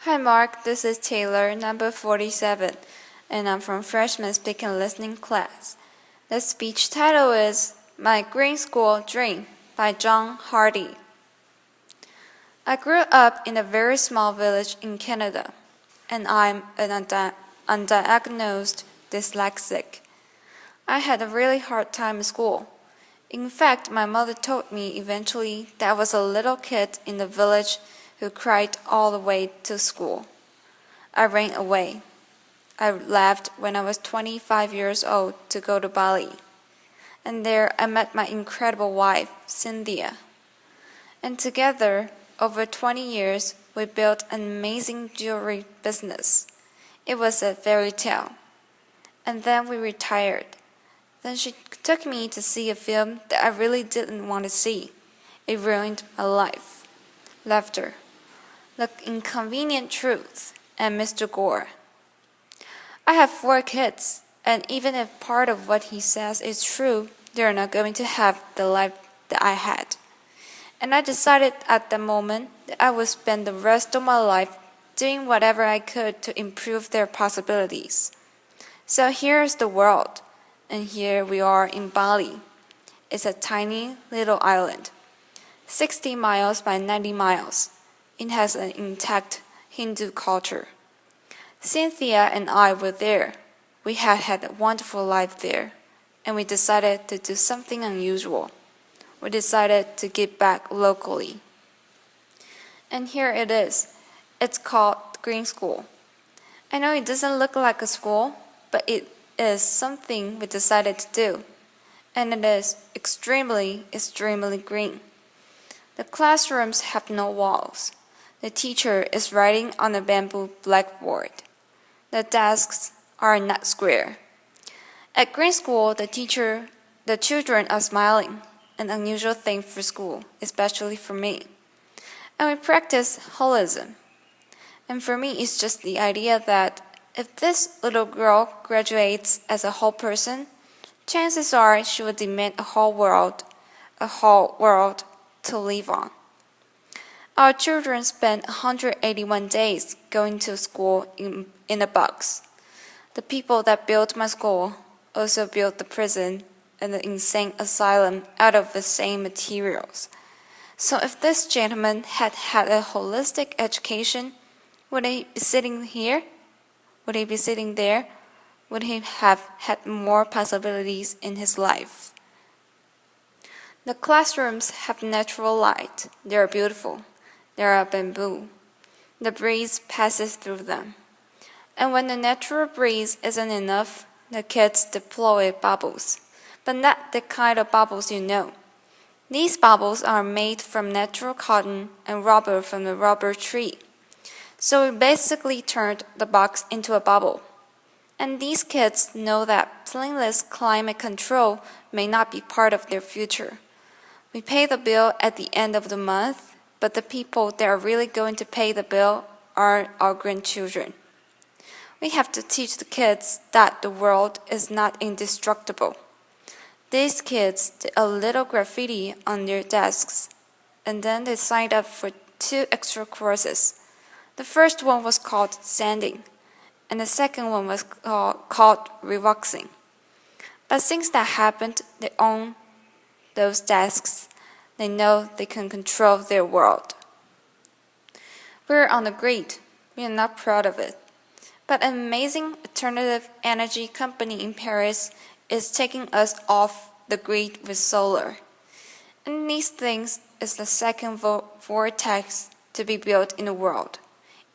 Hi Mark, this is Taylor, number 47, and I'm from freshman speaking listening class. The speech title is My Green School Dream by John Hardy. I grew up in a very small village in Canada, and I'm an undiagnosed dyslexic. I had a really hard time in school. In fact, my mother told me eventually that I was a little kid in the village who cried all the way to school. I ran away. I left when I was 25 years old to go to Bali. And there I met my incredible wife, Cynthia. And together, over 20 years, we built an amazing jewelry business. It was a fairy tale. And then we retired. Then she took me to see a film that I really didn't want to see. It ruined my life. Laughter. The Inconvenient Truth, and Mr. Gore. I have 4 kids, and even if part of what he says is true, they're not going to have the life that I had. And I decided at the moment that I would spend the rest of my life doing whatever I could to improve their possibilities. So here's the world, and here we are in Bali. It's a tiny little island, 60 miles by 90 miles. It has an intact Hindu culture. Cynthia and I were there. We had a wonderful life there, and we decided to do something unusual. We decided to give back locally. And here it is. It's called Green School. I know it doesn't look like a school, but it is something we decided to do. And it is extremely green. The classrooms have no walls. The teacher is writing on a bamboo blackboard. The desks are not square. At Green School, the children are smiling, an unusual thing for school, especially for me. And we practice holism. And for me, it's just the idea that if this little girl graduates as a whole person, chances are she will demand a whole world to live on. Our children spend 181 days going to school in a box. The people that built my school also built the prison and the insane asylum out of the same materials. So if this gentleman had had a holistic education, would he be sitting here? Would he be sitting there? Would he have had more possibilities in his life? The classrooms have natural light. They are beautiful. There are bamboo. The breeze passes through them. And when the natural breeze isn't enough, the kids deploy bubbles. But not the kind of bubbles you know. These bubbles are made from natural cotton and rubber from the rubber tree. So we basically turned the box into a bubble. And these kids know that plainless climate control may not be part of their future. We pay the bill at the end of the month, but the people that are really going to pay the bill are our grandchildren. We have to teach the kids that the world is not indestructible. These kids did a little graffiti on their desks, and then they signed up for 2 extra courses. The first one was called sanding, and the second one was called revoxing. But since that happened, they own those desks. They know they can control their world. We're on the grid. We are not proud of it. But an amazing alternative energy company in Paris is taking us off the grid with solar. And these things is the second vortex to be built in the world,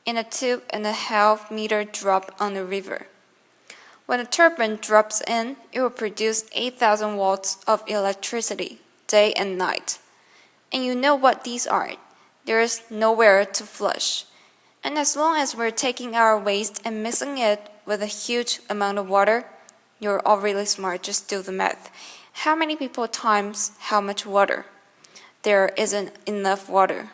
in a 2.5-meter drop on the river. When a turbine drops in, it will produce 8,000 watts of electricity, day and night. And you know what these are. There is nowhere to flush. And as long as we're taking our waste and mixing it with a huge amount of water, you're all really smart, just do the math. How many people times how much water? There isn't enough water.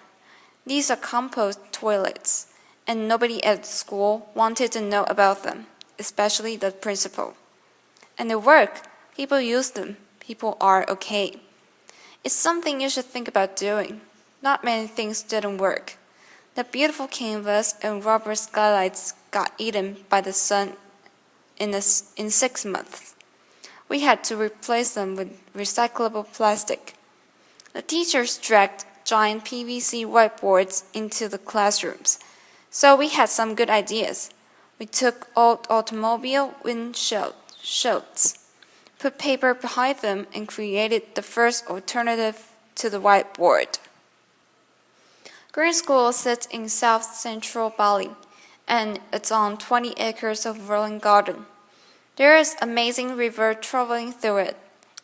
These are compost toilets, and nobody at school wanted to know about them, especially the principal. And they work. People use them. People are okay. It's something you should think about doing. Not many things didn't work. The beautiful canvas and rubber skylights got eaten by the sun in 6 months. We had to replace them with recyclable plastic. The teachers dragged giant PVC whiteboards into the classrooms, so we had some good ideas. We took old automobile windshields, put paper behind them, and created the first alternative to the whiteboard. Green School sits in South Central Bali, and it's on 20 acres of rolling garden. There is amazing river traveling through it,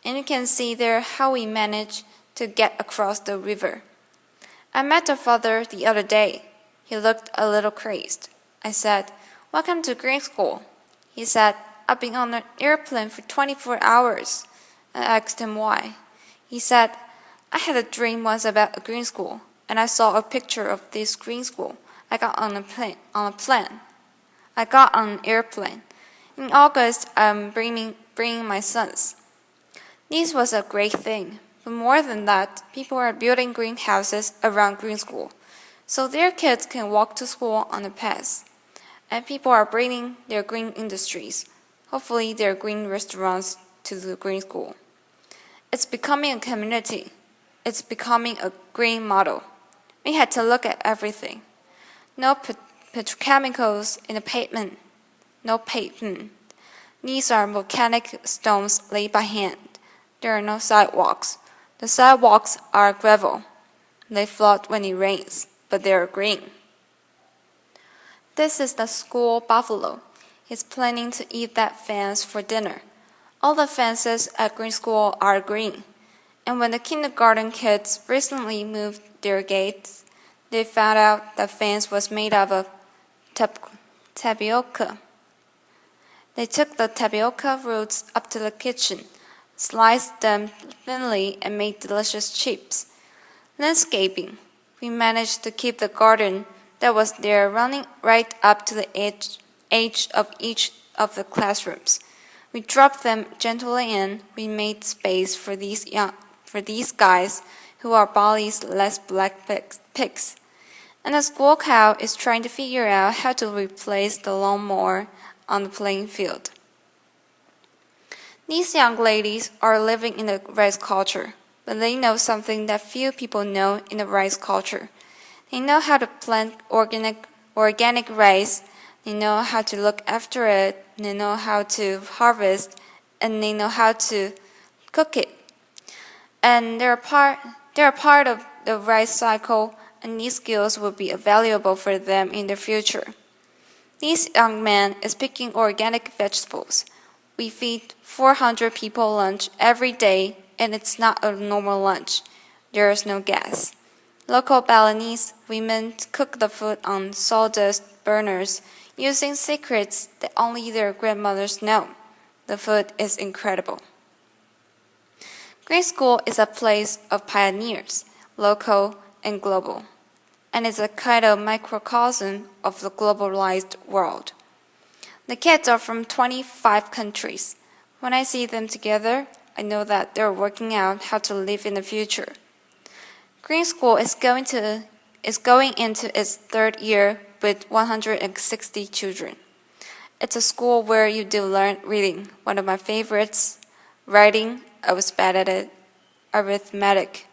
and you can see there how we managed to get across the river. I met the father the other day. He looked a little crazed. I said, "Welcome to Green School." He said, "I've been on an airplane for 24 hours. I asked him why. He said, "I had a dream once about a green school, and I saw a picture of this green school. I got on a plane. I got on an airplane. In August, I'm bringing my sons." This was a great thing, but more than that, people are building greenhouses around Green School, so their kids can walk to school on the paths. And people are bringing their green industries, hopefully their green restaurants, to the Green School. It's becoming a community. It's becoming a green model. We had to look at everything. No petrochemicals in the pavement. No pavement. These are volcanic stones laid by hand. There are no sidewalks. The sidewalks are gravel. They float when it rains, but they are green. This is the school buffalo. He's planning to eat that fence for dinner. All the fences at Green School are green. And when the kindergarten kids recently moved their gates, they found out the fence was made out of tapioca. They took the tapioca roots up to the kitchen, sliced them thinly, and made delicious chips. Landscaping. We managed to keep the garden that was there running right up to the edge of each of the classrooms. We dropped them gently in. We made space for these guys who are Bali's last black pigs. And the school cow is trying to figure out how to replace the lawnmower on the playing field. These young ladies are living in the rice culture, but they know something that few people know in the rice culture. They know how to plant organic rice, they know how to look after it, they know how to harvest, and they know how to cook it. And they're part of the rice cycle, and these skills will be valuable for them in the future. This young man is picking organic vegetables. We feed 400 people lunch every day, and it's not a normal lunch. There is no gas. Local Balinese women cook the food on sawdust burners using secrets that only their grandmothers know. The food is incredible. Green School is a place of pioneers, local and global, and is a kind of microcosm of the globalized world. The kids are from 25 countries. When I see them together, I know that they're working out how to live in the future. Green School is going into its third year with 160 children. It's a school where you do learn reading, one of my favorites, writing, I was bad at it, arithmetic.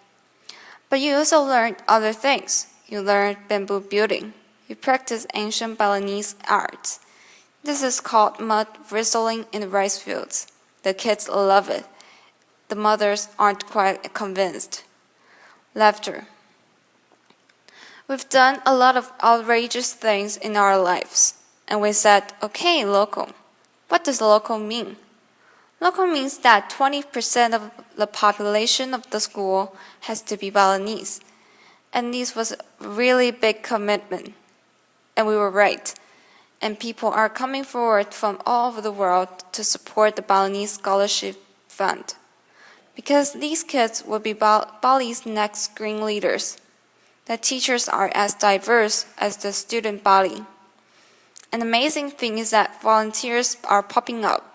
But you also learn other things. You learn bamboo building. You practice ancient Balinese arts. This is called mud wrestling in the rice fields. The kids love it. The mothers aren't quite convinced. Laughter. We've done a lot of outrageous things in our lives. And we said, okay, local. What does local mean? Local means that 20% of the population of the school has to be Balinese. And this was a really big commitment. And we were right. And people are coming forward from all over the world to support the Balinese Scholarship Fund. Because these kids will be Bali's next green leaders. The teachers are as diverse as the student body. An amazing thing is that volunteers are popping up.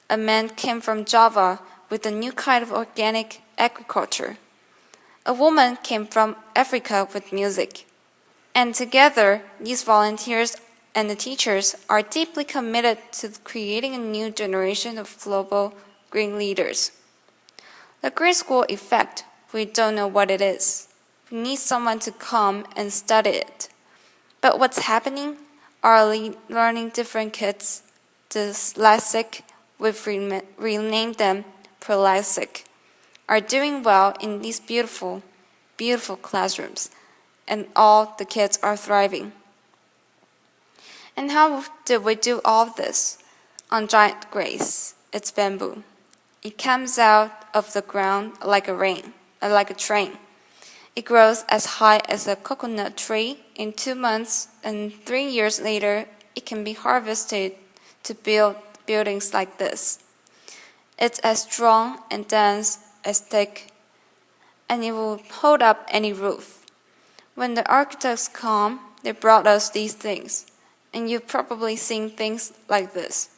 A man came from Java with a new kind of organic agriculture. A woman came from Africa with music. And together, these volunteers and the teachers are deeply committed to creating a new generation of global green leaders. The Green School effect, we don't know what it is. We need someone to come and study it. But what's happening? Our learning different kids, dyslexic, we've renamed them prolexic, are doing well in these beautiful, beautiful classrooms, and all the kids are thriving. And how did we do all of this? On giant grass, it's bamboo. It comes out of the ground like a train. It grows as high as a coconut tree in 2 months, and 3 years later, it can be harvested to build buildings like this. It's as strong and dense as thick, and it will hold up any roof. When the architects come, they brought us these things, and you've probably seen things like this.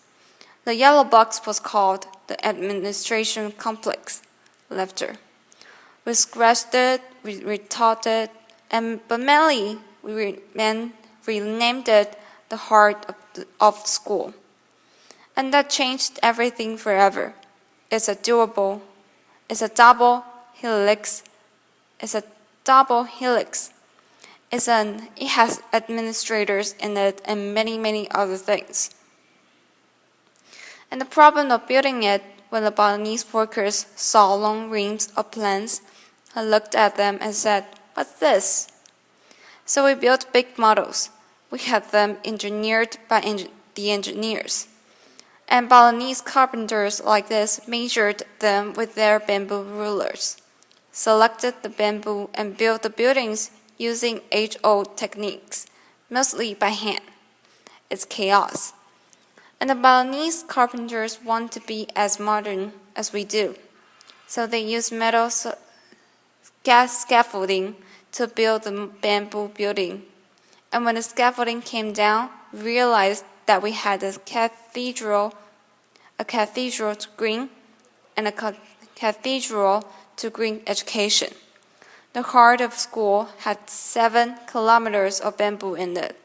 The yellow box was called the administration complex. Laughter. We scratched it, we retaught it, but mainly we renamed it the heart of school. And that changed everything forever. It's a double helix. It has administrators in it and many, many other things. And the problem of building it, when the Balinese workers saw long reams of plans, I looked at them and said, "What's this?" So we built big models. We had them engineered by the engineers. And Balinese carpenters like this measured them with their bamboo rulers, selected the bamboo, and built the buildings using age-old techniques, mostly by hand. It's chaos. And the Balinese carpenters want to be as modern as we do. So they use metal scaffolding to build the bamboo building. And when the scaffolding came down, we realized that we had a cathedral to green, and a cathedral to green education. The heart of school had 7 kilometers of bamboo in it.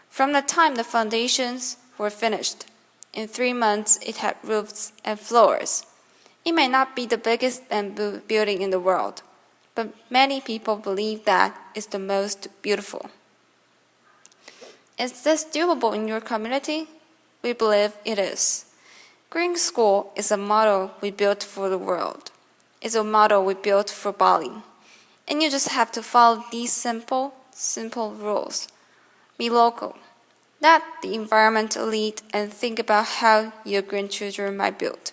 From the time the foundations were finished, in 3 months it had roofs and floors. It may not be the biggest bamboo building in the world, but many people believe that it's the most beautiful. Is this doable in your community? We believe it is. Green School is a model we built for the world. It's a model we built for Bali. And you just have to follow these simple rules. Be local. Let the environment lead and think about how your grandchildren might build.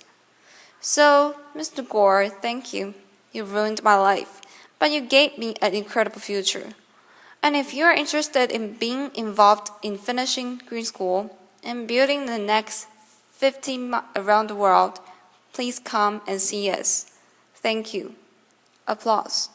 So, Mr. Gore, thank you. You ruined my life, but you gave me an incredible future. And if you're interested in being involved in finishing Green School and building the next 15 around the world, please come and see us. Thank you. Applause.